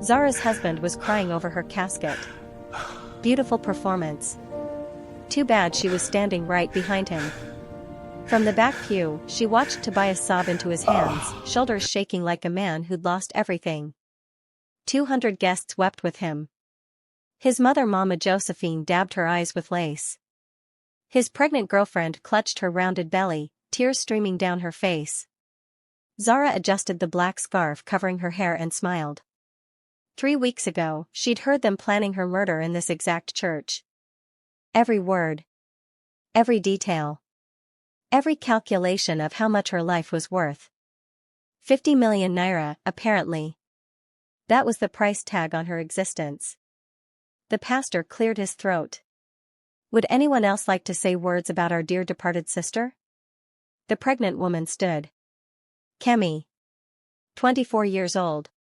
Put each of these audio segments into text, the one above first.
Zara's husband was crying over her casket. Beautiful performance. Too bad she was standing right behind him. From the back pew, she watched Tobias sob into his hands, shoulders shaking like a man who'd lost everything. 200 guests wept with him. His mother Mama Josephine dabbed her eyes with lace. His pregnant girlfriend clutched her rounded belly, tears streaming down her face. Zara adjusted the black scarf covering her hair and smiled. 3 weeks ago, she'd heard them planning her murder in this exact church. Every word. Every detail. Every calculation of how much her life was worth. 50 million naira, apparently. That was the price tag on her existence. The pastor cleared his throat. Would anyone else like to say words about our dear departed sister? The pregnant woman stood. Kemi. 24 years old.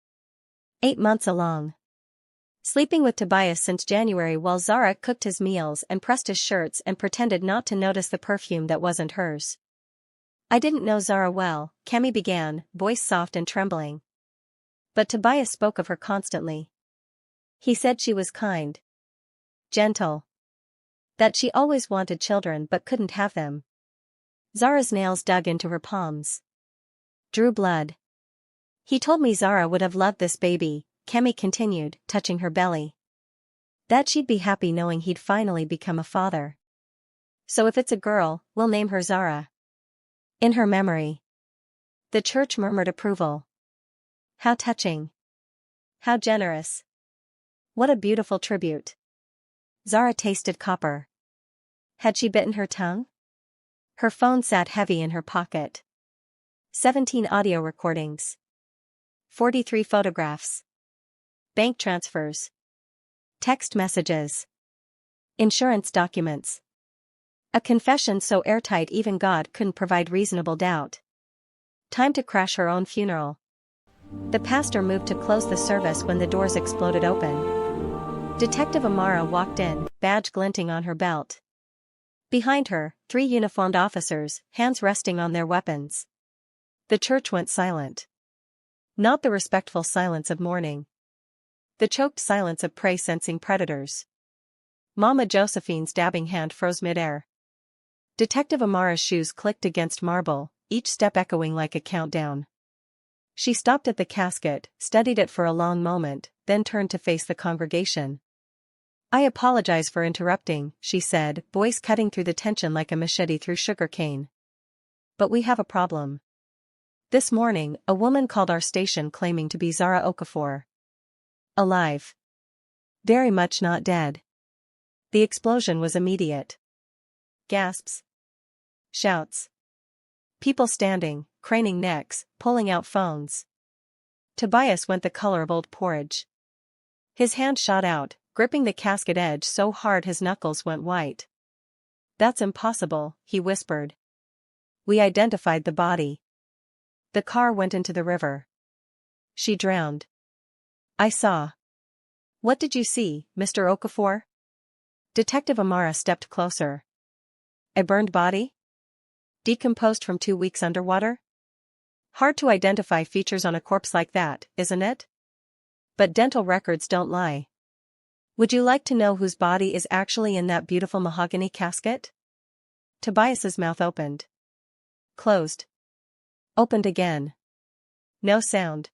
8 months along. Sleeping with Tobias since January while Zara cooked his meals and pressed his shirts and pretended not to notice the perfume that wasn't hers. I didn't know Zara well, Kemi began, voice soft and trembling. But Tobias spoke of her constantly. He said she was kind. Gentle. That she always wanted children but couldn't have them. Zara's nails dug into her palms. Drew blood. He told me Zara would have loved this baby, Kemi continued, touching her belly. That she'd be happy knowing he'd finally become a father. So if it's a girl, we'll name her Zara. In her memory. The church murmured approval. How touching. How generous. What a beautiful tribute. Zara tasted copper. Had she bitten her tongue? Her phone sat heavy in her pocket. 17 audio recordings. 43 photographs. Bank transfers. Text messages. Insurance documents. A confession so airtight even God couldn't provide reasonable doubt. Time to crash her own funeral. The pastor moved to close the service when the doors exploded open. Detective Amara walked in, badge glinting on her belt. Behind her, 3 uniformed officers, hands resting on their weapons. The church went silent. Not the respectful silence of mourning. The choked silence of prey-sensing predators. Mama Josephine's dabbing hand froze midair. Detective Amara's shoes clicked against marble, each step echoing like a countdown. She stopped at the casket, studied it for a long moment, then turned to face the congregation. I apologize for interrupting, she said, voice cutting through the tension like a machete through sugar cane. But we have a problem. This morning, a woman called our station claiming to be Zara Okafor. Alive. Very much not dead. The explosion was immediate. Gasps. Shouts. People standing, craning necks, pulling out phones. Tobias went the color of old porridge. His hand shot out, gripping the casket edge so hard his knuckles went white. That's impossible, he whispered. We identified the body. The car went into the river. She drowned. I saw. What did you see, Mr. Okafor? Detective Amara stepped closer. A burned body? Decomposed from 2 weeks underwater? Hard to identify features on a corpse like that, isn't it? But dental records don't lie. Would you like to know whose body is actually in that beautiful mahogany casket? Tobias's mouth opened. Closed. Opened again. No sound.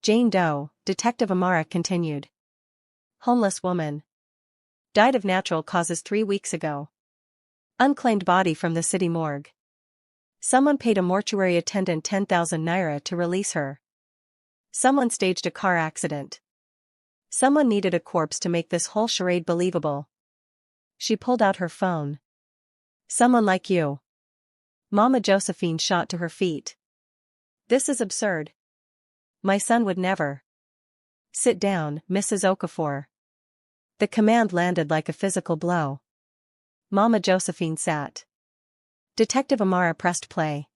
Jane Doe, Detective Amara continued. Homeless woman. Died of natural causes 3 weeks ago. Unclaimed body from the city morgue. Someone paid a mortuary attendant 10,000 naira to release her. Someone staged a car accident. Someone needed a corpse to make this whole charade believable. She pulled out her phone. Someone like you. Mama Josephine shot to her feet. This is absurd. My son would never. Sit down, Mrs. Okafor. The command landed like a physical blow. Mama Josephine sat. Detective Amara pressed play.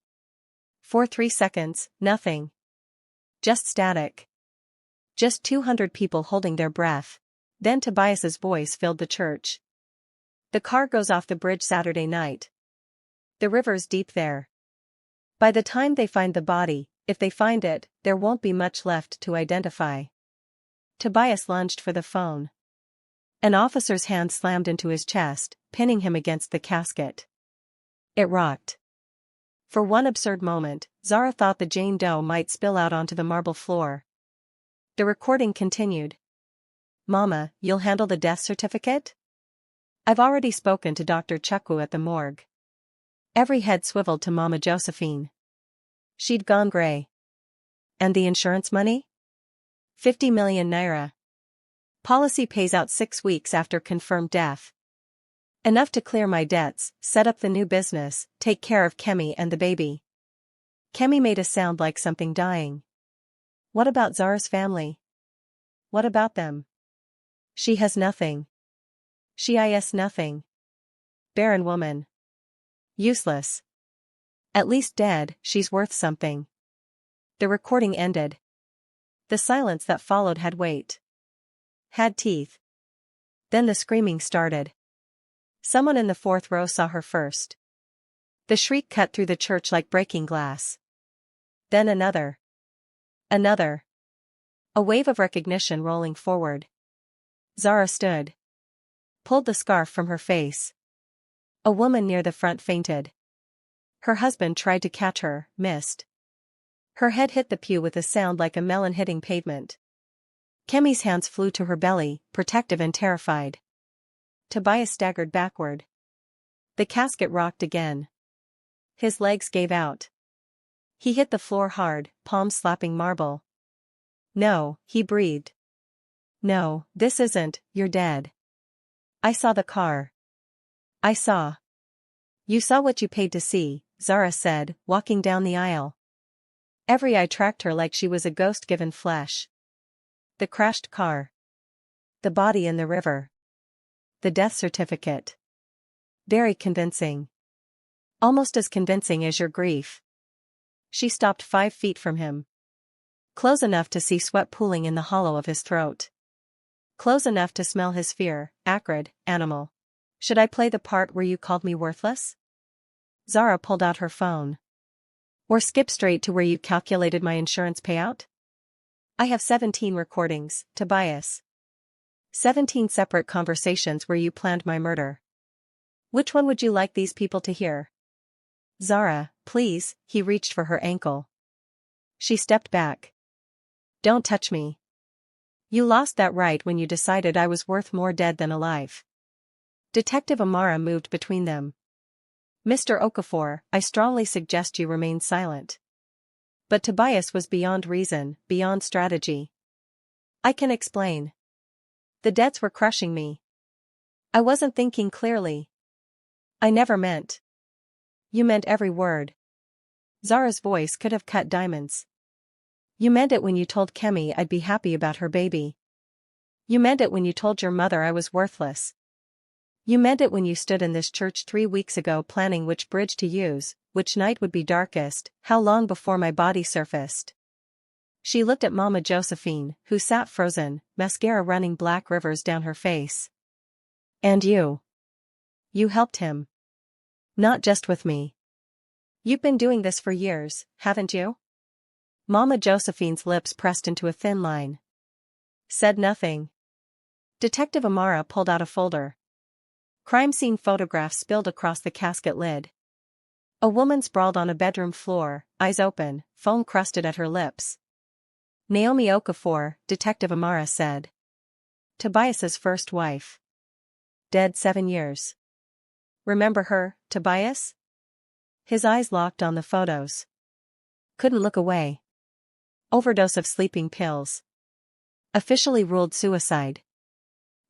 For 3 seconds, nothing. Just static. Just 200 people holding their breath. Then Tobias's voice filled the church. The car goes off the bridge Saturday night. The river's deep there. By the time they find the body, if they find it, there won't be much left to identify. Tobias lunged for the phone. An officer's hand slammed into his chest, pinning him against the casket. It rocked. For one absurd moment, Zara thought the Jane Doe might spill out onto the marble floor. The recording continued. "Mama, you'll handle the death certificate? I've already spoken to Dr. Chukwu at the morgue." Every head swiveled to Mama Josephine. She'd gone gray. "And the insurance money?" 50 million naira. Policy pays out 6 weeks after confirmed death. Enough to clear my debts, set up the new business, take care of Kemi and the baby. Kemi made a sound like something dying. What about Zara's family? What about them? She has nothing. She is nothing. Barren woman. Useless. At least dead, she's worth something. The recording ended. The silence that followed had weight. Had teeth. Then the screaming started. Someone in the 4th row saw her first. The shriek cut through the church like breaking glass. Then another. Another. A wave of recognition rolling forward. Zara stood. Pulled the scarf from her face. A woman near the front fainted. Her husband tried to catch her, missed. Her head hit the pew with a sound like a melon hitting pavement. Kemi's hands flew to her belly, protective and terrified. Tobias staggered backward. The casket rocked again. His legs gave out. He hit the floor hard, palms slapping marble. "No," he breathed. "No, this isn't, you're dead. I saw the car. I saw." "You saw what you paid to see," Zara said, walking down the aisle. Every eye tracked her like she was a ghost given flesh. The crashed car. The body in the river. The death certificate. Very convincing. Almost as convincing as your grief. She stopped 5 feet from him. Close enough to see sweat pooling in the hollow of his throat. Close enough to smell his fear, acrid, animal. "Should I play the part where you called me worthless?" Zara pulled out her phone. "Or skip straight to where you calculated my insurance payout?" "I have 17 recordings, Tobias. 17 separate conversations where you planned my murder. Which one would you like these people to hear?" "Zara, please," he reached for her ankle. She stepped back. "Don't touch me. You lost that right when you decided I was worth more dead than alive." Detective Amara moved between them. "Mr. Okafor, I strongly suggest you remain silent." But Tobias was beyond reason, beyond strategy. "I can explain. The debts were crushing me. I wasn't thinking clearly. I never meant." "You meant every word." Zara's voice could have cut diamonds. "You meant it when you told Kemi I'd be happy about her baby. You meant it when you told your mother I was worthless. You meant it when you stood in this church 3 weeks ago planning which bridge to use, which night would be darkest, how long before my body surfaced." She looked at Mama Josephine, who sat frozen, mascara running black rivers down her face. "And you? You helped him. Not just with me. You've been doing this for years, haven't you?" Mama Josephine's lips pressed into a thin line. Said nothing. Detective Amara pulled out a folder. Crime scene photographs spilled across the casket lid. A woman sprawled on a bedroom floor, eyes open, foam crusted at her lips. "Naomi Okafor," Detective Amara said. "Tobias's first wife. Dead 7 years. Remember her, Tobias?" His eyes locked on the photos. Couldn't look away. Overdose of sleeping pills. Officially ruled suicide.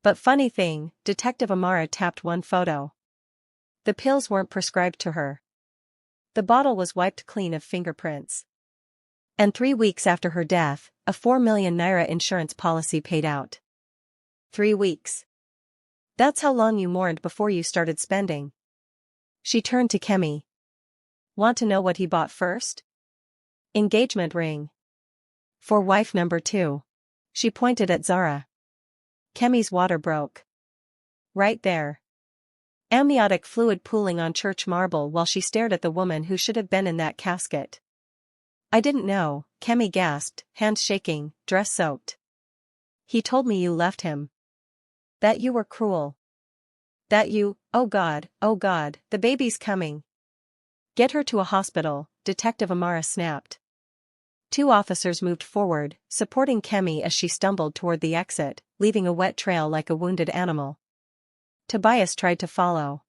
But funny thing, Detective Amara tapped one photo. The pills weren't prescribed to her. The bottle was wiped clean of fingerprints. And 3 weeks after her death, a 4 million naira insurance policy paid out. 3 weeks. That's how long you mourned before you started spending. She turned to Kemi. "Want to know what he bought first?" "Engagement ring. For wife number 2. She pointed at Zara. Kemi's water broke. Right there. Amniotic fluid pooling on church marble while she stared at the woman who should have been in that casket. "I didn't know," Kemi gasped, hands shaking, dress soaked. He told me you left him. That you were cruel. That you, oh God, the baby's coming. Get her to a hospital, Detective Amara snapped. Two officers moved forward, supporting Kemi as she stumbled toward the exit, leaving a wet trail like a wounded animal. Tobias tried to follow.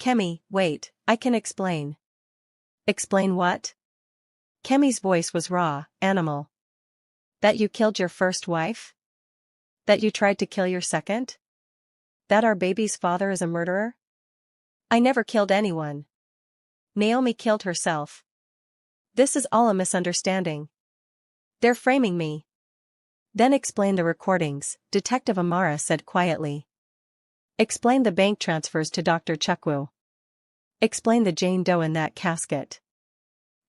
Kemi, wait, I can explain. Explain what? Kemi's voice was raw, animal. That you killed your first wife? That you tried to kill your second? That our baby's father is a murderer? I never killed anyone. Naomi killed herself. This is all a misunderstanding. They're framing me. Then explain the recordings, Detective Amara said quietly. Explain the bank transfers to Dr. Chukwu. Explain the Jane Doe in that casket.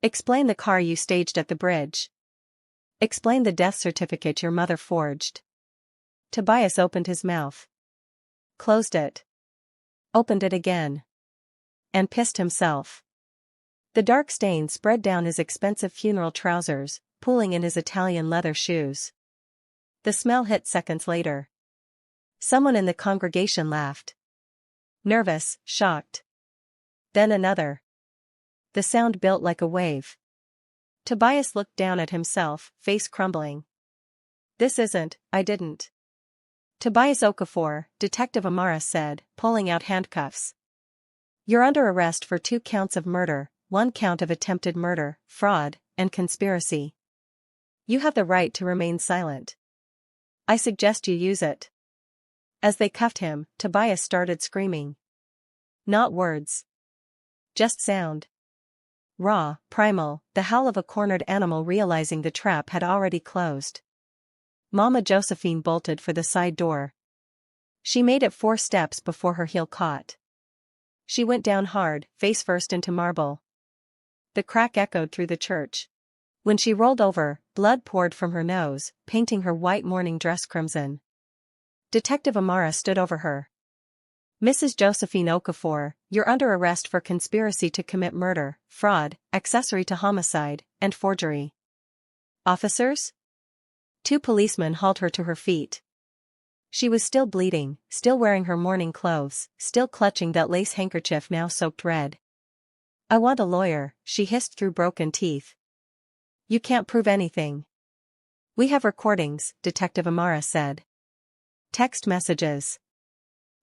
Explain the car you staged at the bridge. Explain the death certificate your mother forged. Tobias opened his mouth. Closed it. Opened it again. And pissed himself. The dark stain spread down his expensive funeral trousers, pooling in his Italian leather shoes. The smell hit seconds later. Someone in the congregation laughed. Nervous, shocked. Then another. The sound built like a wave. Tobias looked down at himself, face crumbling. This isn't, I didn't. Tobias Okafor, Detective Amara said, pulling out handcuffs. You're under arrest for 2 counts of murder, 1 count of attempted murder, fraud, and conspiracy. You have the right to remain silent. I suggest you use it. As they cuffed him, Tobias started screaming. Not words. Just sound. Raw, primal, the howl of a cornered animal realizing the trap had already closed. Mama Josephine bolted for the side door. She made it 4 steps before her heel caught. She went down hard, face first into marble. The crack echoed through the church. When she rolled over, blood poured from her nose, painting her white mourning dress crimson. Detective Amara stood over her. Mrs. Josephine Okafor, you're under arrest for conspiracy to commit murder, fraud, accessory to homicide, and forgery. Officers? 2 policemen hauled her to her feet. She was still bleeding, still wearing her mourning clothes, still clutching that lace handkerchief now soaked red. I want a lawyer, she hissed through broken teeth. You can't prove anything. We have recordings, Detective Amara said. Text messages.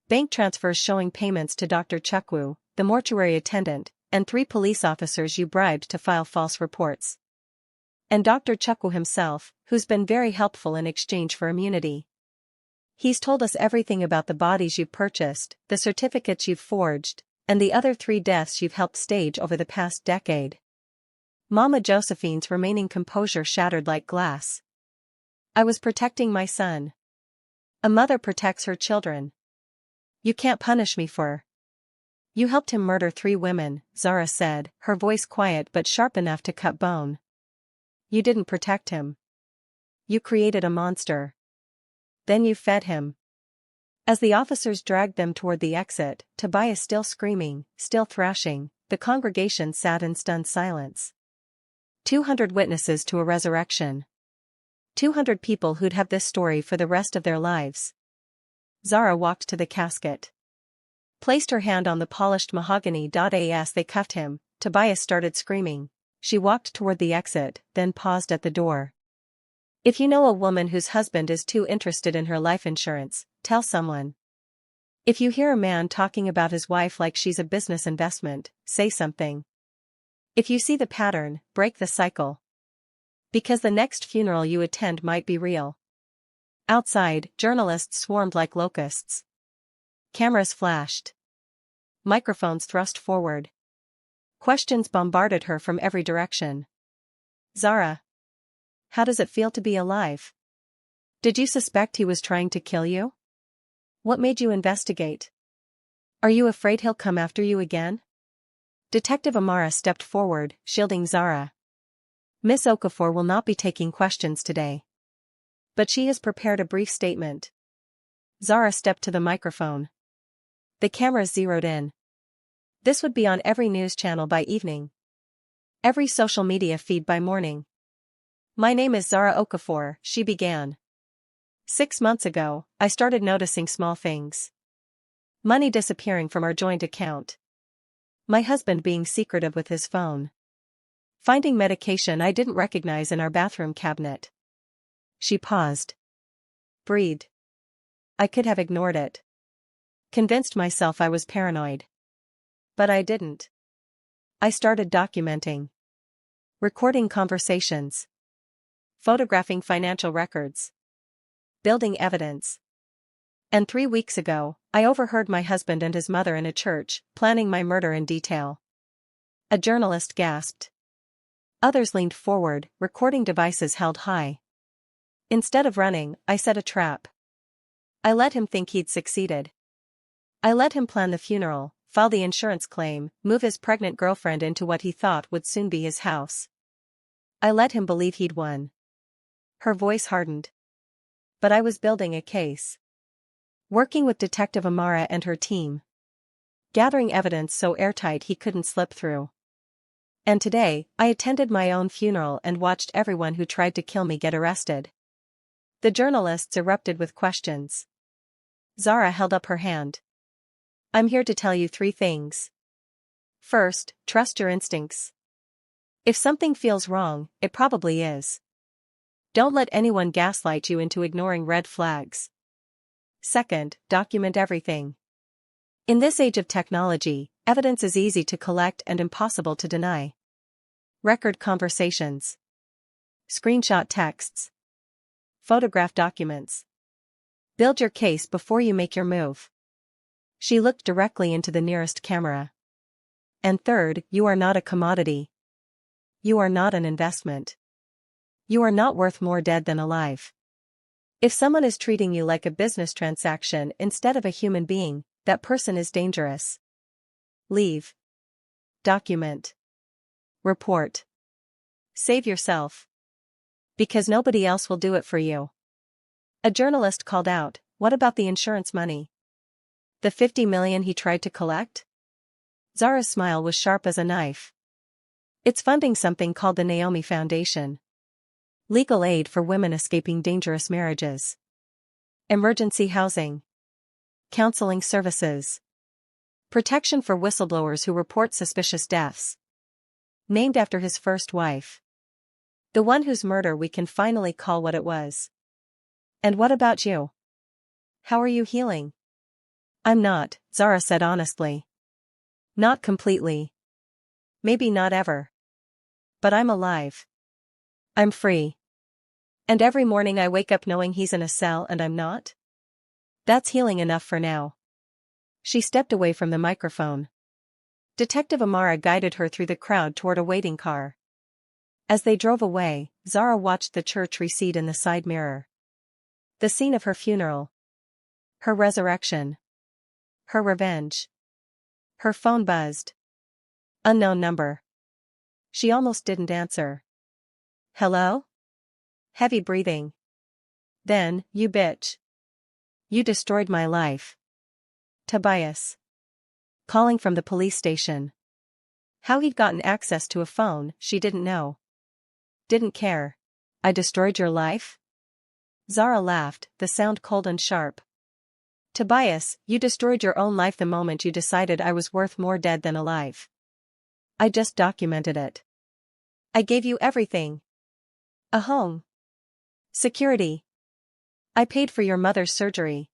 Bank transfers showing payments to Dr. Chukwu, the mortuary attendant, and 3 police officers you bribed to file false reports. And Dr. Chukwu himself, who's been very helpful in exchange for immunity. He's told us everything about the bodies you've purchased, the certificates you've forged, and the other 3 deaths you've helped stage over the past decade. Mama Josephine's remaining composure shattered like glass. I was protecting my son. A mother protects her children. You can't punish me for. You helped him murder 3 women, Zara said, her voice quiet but sharp enough to cut bone. You didn't protect him. You created a monster. Then you fed him. As the officers dragged them toward the exit, Tobias still screaming, still thrashing, the congregation sat in stunned silence. 200 witnesses to a resurrection. 200 people who'd have this story for the rest of their lives. Zara walked to the casket. Placed her hand on the polished mahogany. As they cuffed him, Tobias started screaming. She walked toward the exit, then paused at the door. If you know a woman whose husband is too interested in her life insurance, tell someone. If you hear a man talking about his wife like she's a business investment, say something. If you see the pattern, break the cycle. Because the next funeral you attend might be real. Outside, journalists swarmed like locusts. Cameras flashed. Microphones thrust forward. Questions bombarded her from every direction. Zara. How does it feel to be alive? Did you suspect he was trying to kill you? What made you investigate? Are you afraid he'll come after you again? Detective Amara stepped forward, shielding Zara. Miss Okafor will not be taking questions today. But she has prepared a brief statement. Zara stepped to the microphone. The cameras zeroed in. This would be on every news channel by evening. Every social media feed by morning. My name is Zara Okafor, she began. 6 months ago, I started noticing small things. Money disappearing from our joint account. My husband being secretive with his phone. Finding medication I didn't recognize in our bathroom cabinet. She paused. Breathed. I could have ignored it. Convinced myself I was paranoid. But I didn't. I started documenting. Recording conversations. Photographing financial records. Building evidence. And 3 weeks ago, I overheard my husband and his mother in a church, planning my murder in detail. A journalist gasped. Others leaned forward, recording devices held high. Instead of running, I set a trap. I let him think he'd succeeded. I let him plan the funeral, file the insurance claim, move his pregnant girlfriend into what he thought would soon be his house. I let him believe he'd won. Her voice hardened. But I was building a case. Working with Detective Amara and her team. Gathering evidence so airtight he couldn't slip through. And today, I attended my own funeral and watched everyone who tried to kill me get arrested. The journalists erupted with questions. Zara held up her hand. I'm here to tell you 3 things. First, trust your instincts. If something feels wrong, it probably is. Don't let anyone gaslight you into ignoring red flags. Second, document everything. In this age of technology, evidence is easy to collect and impossible to deny. Record conversations. Screenshot texts. Photograph documents. Build your case before you make your move. She looked directly into the nearest camera. And third, you are not a commodity. You are not an investment. You are not worth more dead than alive. If someone is treating you like a business transaction instead of a human being, that person is dangerous. Leave. Document. Report. Save yourself. Because nobody else will do it for you. A journalist called out, what about the insurance money? The $50 million he tried to collect? Zara's smile was sharp as a knife. It's funding something called the Naomi Foundation. Legal aid for women escaping dangerous marriages. Emergency housing. Counseling services. Protection for whistleblowers who report suspicious deaths. Named after his first wife. The one whose murder we can finally call what it was. And what about you? How are you healing? I'm not, Zara said honestly. Not completely. Maybe not ever. But I'm alive. I'm free. And every morning I wake up knowing he's in a cell and I'm not? That's healing enough for now. She stepped away from the microphone. Detective Amara guided her through the crowd toward a waiting car. As they drove away, Zara watched the church recede in the side mirror. The scene of her funeral. Her resurrection. Her revenge. Her phone buzzed. Unknown number. She almost didn't answer. Hello? Heavy breathing. Then, you bitch. You destroyed my life. Tobias. Calling from the police station. How he'd gotten access to a phone, she didn't know. Didn't care. I destroyed your life? Zara laughed, the sound cold and sharp. Tobias, you destroyed your own life the moment you decided I was worth more dead than alive. I just documented it. I gave you everything. A home. Security. I paid for your mother's surgery.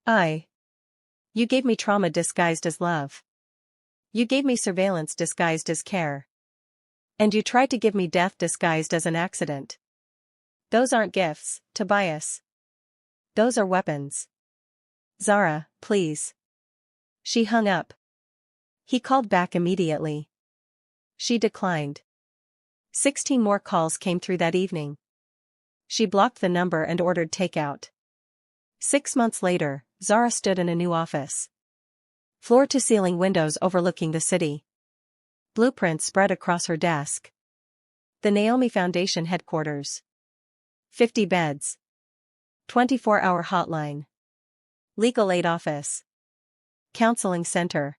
You gave me trauma disguised as love. You gave me surveillance disguised as care. And you tried to give me death disguised as an accident. Those aren't gifts, Tobias. Those are weapons. Zara, please. She hung up. He called back immediately. She declined. 16 more calls came through that evening. She blocked the number and ordered takeout. 6 months later, Zara stood in a new office. Floor-to-ceiling windows overlooking the city. Blueprints spread across her desk. The Naomi Foundation headquarters. 50 beds. 24-hour hotline. Legal aid office. Counseling center.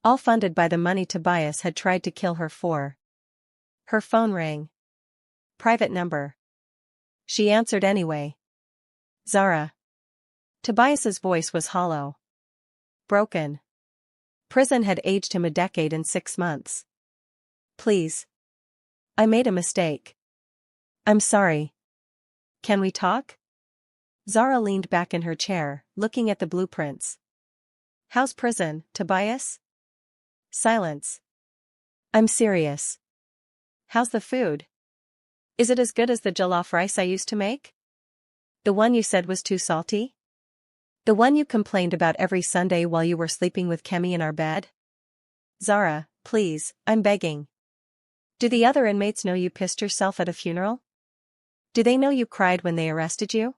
All funded by the money Tobias had tried to kill her for. Her phone rang. Private number. She answered anyway. Zara. Tobias's voice was hollow. Broken. Prison had aged him a decade and 6 months. Please. I made a mistake. I'm sorry. Can we talk? Zara leaned back in her chair, looking at the blueprints. How's prison, Tobias? Silence. I'm serious. How's the food? Is it as good as the jollof rice I used to make? The one you said was too salty? The one you complained about every Sunday while you were sleeping with Kemi in our bed? Zara, please, I'm begging. Do the other inmates know you pissed yourself at a funeral? Do they know you cried when they arrested you?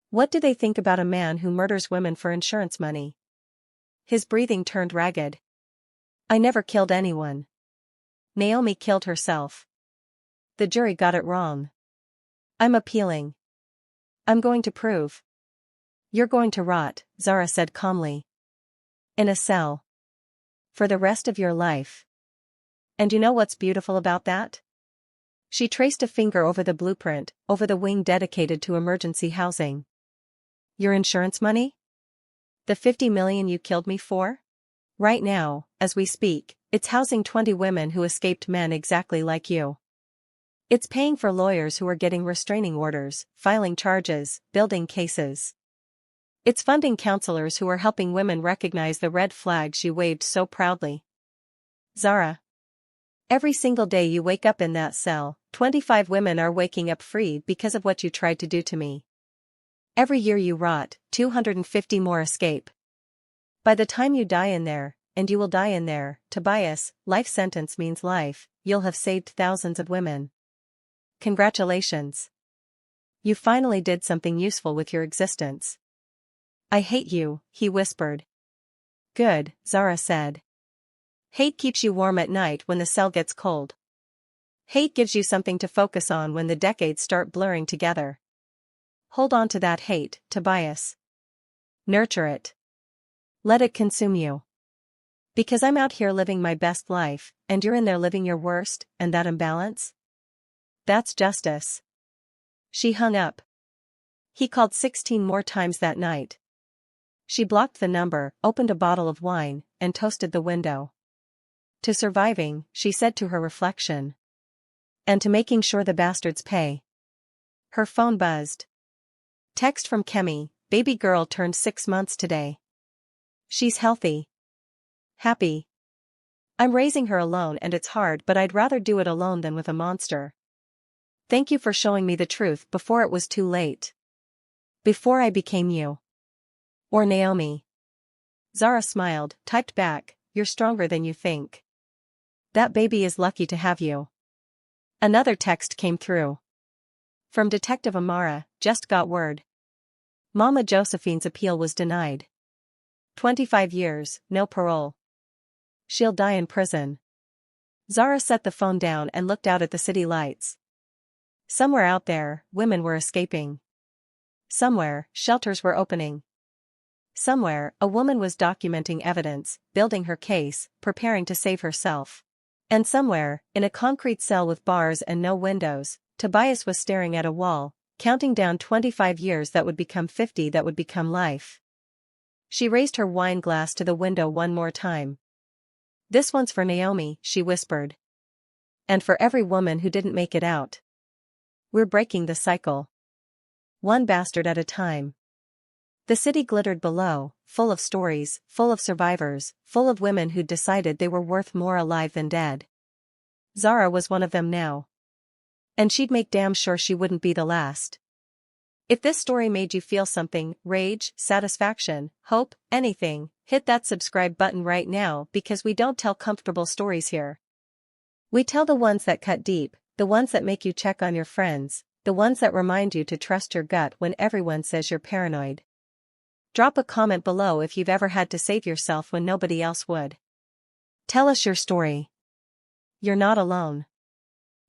What do they think about a man who murders women for insurance money? His breathing turned ragged. I never killed anyone. Naomi killed herself. The jury got it wrong. I'm appealing. I'm going to prove. You're going to rot, Zara said calmly. In a cell. For the rest of your life. And you know what's beautiful about that? She traced a finger over the blueprint, over the wing dedicated to emergency housing. Your insurance money? The 50 million you killed me for? Right now, as we speak, it's housing 20 women who escaped men exactly like you. It's paying for lawyers who are getting restraining orders, filing charges, building cases. It's funding counselors who are helping women recognize the red flag she waved so proudly. Zara. Every single day you wake up in that cell, 25 women are waking up free because of what you tried to do to me. Every year you rot, 250 more escape. By the time you die in there, and you will die in there, Tobias, life sentence means life, you'll have saved thousands of women. Congratulations. You finally did something useful with your existence. I hate you, he whispered. Good, Zara said. Hate keeps you warm at night when the cell gets cold. Hate gives you something to focus on when the decades start blurring together. Hold on to that hate, Tobias. Nurture it. Let it consume you. Because I'm out here living my best life, and you're in there living your worst, and that imbalance? That's justice. She hung up. He called 16 more times that night. She blocked the number, opened a bottle of wine, and toasted the window. To surviving, she said to her reflection. And to making sure the bastards pay. Her phone buzzed. Text from Kemi, baby girl turned 6 months today. She's healthy. Happy. I'm raising her alone and it's hard, but I'd rather do it alone than with a monster. Thank you for showing me the truth before it was too late. Before I became you. Or Naomi. Zara smiled, typed back, you're stronger than you think. That baby is lucky to have you. Another text came through. From Detective Amara, just got word. Mama Josephine's appeal was denied. 25 years, no parole. She'll die in prison. Zara set the phone down and looked out at the city lights. Somewhere out there, women were escaping. Somewhere, shelters were opening. Somewhere, a woman was documenting evidence, building her case, preparing to save herself. And somewhere, in a concrete cell with bars and no windows, Tobias was staring at a wall, counting down 25 years that would become 50 that would become life. She raised her wine glass to the window one more time. This one's for Naomi, she whispered. And for every woman who didn't make it out. We're breaking the cycle. One bastard at a time. The city glittered below, full of stories, full of survivors, full of women who'd decided they were worth more alive than dead. Zara was one of them now. And she'd make damn sure she wouldn't be the last. If this story made you feel something, rage, satisfaction, hope, anything, hit that subscribe button right now because we don't tell comfortable stories here. We tell the ones that cut deep, the ones that make you check on your friends, the ones that remind you to trust your gut when everyone says you're paranoid. Drop a comment below if you've ever had to save yourself when nobody else would. Tell us your story. You're not alone.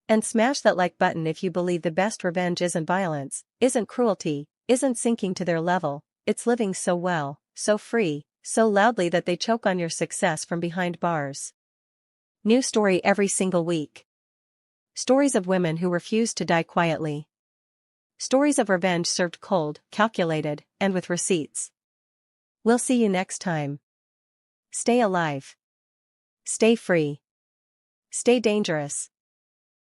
And smash that like button if you believe the best revenge isn't violence, isn't cruelty, isn't sinking to their level, it's living so well, so free, so loudly that they choke on your success from behind bars. New story every single week. Stories of women who refuse to die quietly. Stories of revenge served cold, calculated, and with receipts. We'll see you next time. Stay alive. Stay free. Stay dangerous.